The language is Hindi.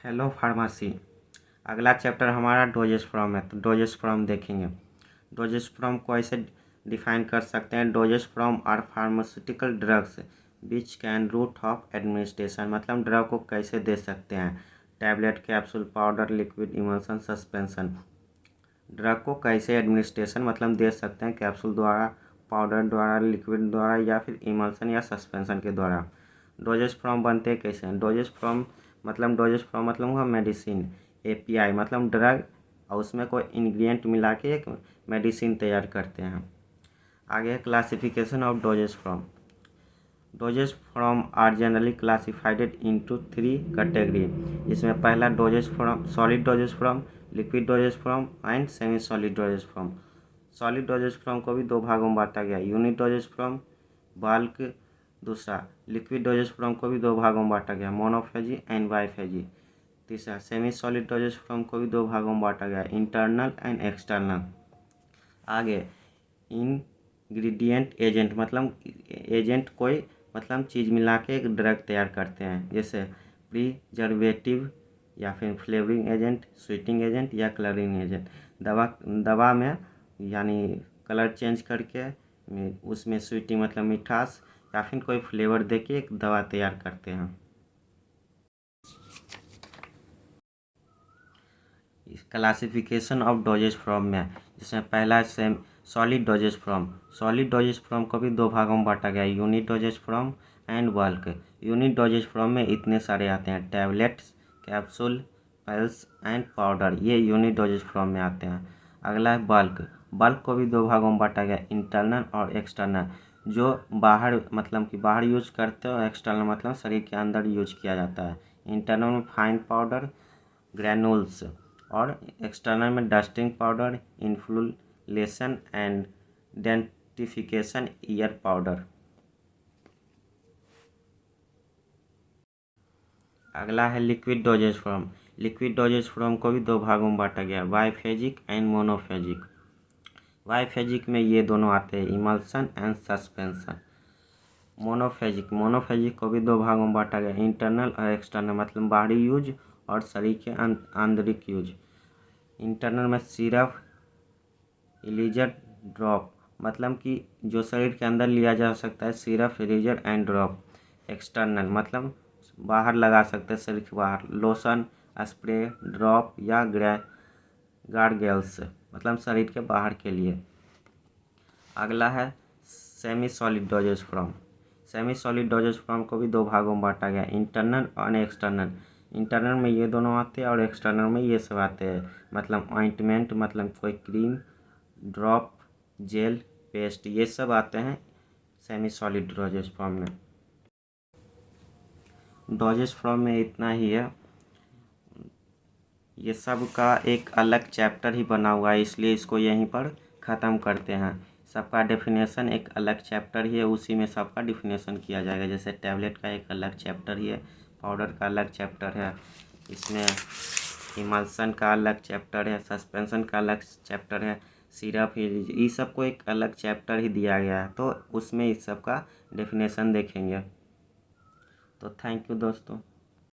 Hello pharmacy. अगला चैप्टर हमारा डोजेस फॉर्म है, तो डोजेस फॉर्म देखेंगे। डोजेस फॉर्म को ऐसे डिफाइन कर सकते हैं, dosage form are pharmaceutical drugs which can route of administration, मतलब ड्रग को कैसे दे सकते हैं। Tablet, capsule, powder, liquid, emulsion, suspension. Drug को कैसे एडमिनिस्ट्रेशन मतलब दे सकते हैं, कैप्सूल द्वारा, पाउडर द्वारा, लिक्विड द्वारा या फिर इमल्सन या सस्पेंशन के द्वारा। डोजेस फॉर्म बनते कैसे हैं। डोजेस फॉर्म मतलब हुआ मेडिसिन, एपीआई मतलब ड्रग, और उसमें कोई इंग्रेडिएंट मिला के एक मेडिसिन तैयार करते हैं। आगे classification of dosage form. Dosage form are generally classified into 3 category. इसमें पहला dosage form, solid doses form, liquid dosage form and semi solid doses form. Solid doses form को भी 2 भागों में बांटा गया, यूनिट डोजेस फॉर्म, बल्क। दूसरा लिक्विड डोजेस फॉर्म को भी 2 भागों में बांटा गया, मोनोफेजी एंड बाईफेजी। तीसरा सेमी सॉलिड डोजेस फॉर्म को भी 2 भागों में बांटा गया, इंटरनल एंड एक्सटर्नल। आगे इंग्रेडिएंट एजेंट मतलब एजेंट कोई मतलब चीज़ मिला के एक ड्रग तैयार करते हैं, जैसे प्रिजर्वेटिव या फिर फ्लेवरिंग एजेंट, स्वीटिंग एजेंट या कलरिंग एजेंट। दवा में यानी कलर चेंज करके उसमें स्वीटिंग मतलब मिठास या फिर कोई फ्लेवर देके एक दवा तैयार करते हैं। क्लासिफिकेशन ऑफ डोजेस फॉर्म में जिसमें पहला same solid doses form. Solid doses form को भी 2 भागों में बांटा गया, unit dosage form and bulk. Unit dosage form में इतने सारे आते हैं, tablets, capsule, pills and powder, ये यूनिट डोजेस फॉर्म में आते हैं। अगला है बल्क। बल्क को भी 2 भागों में बांटा गया, इंटरनल और एक्सटर्नल। जो बाहर मतलब कि बाहर यूज करते हो, एक्सटर्नल मतलब शरीर के अंदर यूज किया जाता है। इंटरनल में फाइन पाउडर, ग्रैनुल्स, और एक्सटर्नल में dusting powder, insufflation and dentifrice ear powder. अगला है liquid dosage form. Liquid dosage form को भी 2 भागों में बांटा गया, बाईफेजिक एंड मोनोफेजिक। बाईफेजिक में ये दोनों आते हैं, इमल्सन एंड सस्पेंशन। मोनोफेजिक को भी 2 भागों में बांटा गया, इंटरनल और एक्सटर्नल मतलब बाहरी यूज और शरीर के आंतरिक यूज। इंटरनल में सिरप, इलीजर, ड्रॉप मतलब कि जो शरीर के अंदर लिया जा सकता है, सिरप, इलीजर एंड ड्रॉप। एक्सटर्नल मतलब बाहर लगा सकते हैं, शरीर के बाहर, लोशन, स्प्रे, ड्रॉप या गार्गल्स मतलब शरीर के बाहर के लिए। अगला है semi solid doses form. Semi solid doses form को भी 2 भागों में बांटा गया, इंटरनल और एक्सटर्नल। इंटरनल में ये दोनों आते हैं और एक्सटर्नल में ये सब आते हैं, मतलब ऑइंटमेंट मतलब कोई क्रीम, ड्रॉप, जेल, पेस्ट, ये सब आते हैं सेमी सॉलिड डोजेज फॉर्म में। डोजेज फॉर्म में इतना ही है, ये सब का एक अलग चैप्टर ही बना हुआ है, इसलिए इसको यहीं पर ख़त्म करते हैं। सबका डेफिनेशन एक अलग चैप्टर ही है, उसी में सबका डेफिनेशन किया जाएगा। जैसे टैबलेट का एक अलग चैप्टर ही है, पाउडर का अलग चैप्टर है, इसमें इमल्सन का अलग चैप्टर है, सस्पेंशन का अलग चैप्टर है, सिरप, ये सब को एक अलग चैप्टर ही दिया गया है, तो उसमें इस सब का डेफिनेशन देखेंगे। तो थैंक यू दोस्तों।